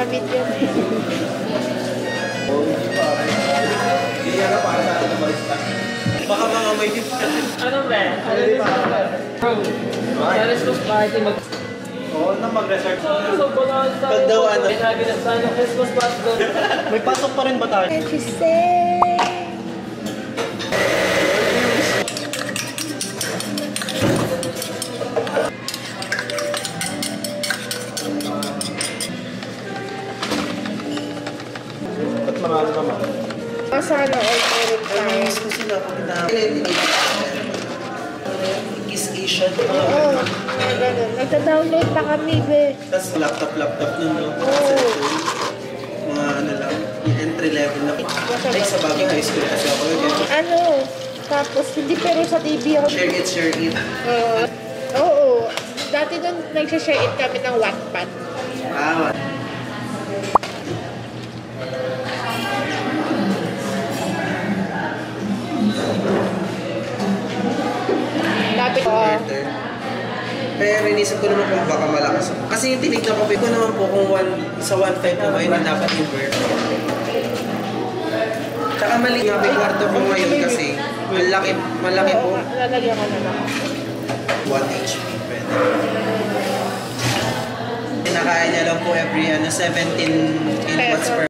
gamit yun eh. Hindi yan para sa atin barista. Baka mga may gift ka. Ano ba? Ano ba? Bro, sa Christmas party Oo na mag-research. Pag daw ano? Sabi na sana Christmas party daw. May pasok pa rin ba tayo? Can't you say? Ba't mga ano naman? Sana all meron tayo. Gusto sila pag na... Kiss Asian. Oo, ganun. Nagda-download pa kami, be. Tapos laptop nun, no? Oo. Mga ano lang, yung entry level na. Ay, sa bagay high school kasi ako yun. Ano? Tapos, hindi pero sa TV ako. Share it. Oo. Dati doon nagsashare it kami ng Wattpad. Ah, Lapit pero inisip ko naman kung baka malakas. Kasi yung tinignan ko naman po kung sa 1.5 na ngayon na dapat invert. Tsaka mali nga may kwarto ko ngayon kasi malaki po. Lalagyan ko na lang. 1 HP pwede. Kinakaya niya lang po every 17 kilowatts per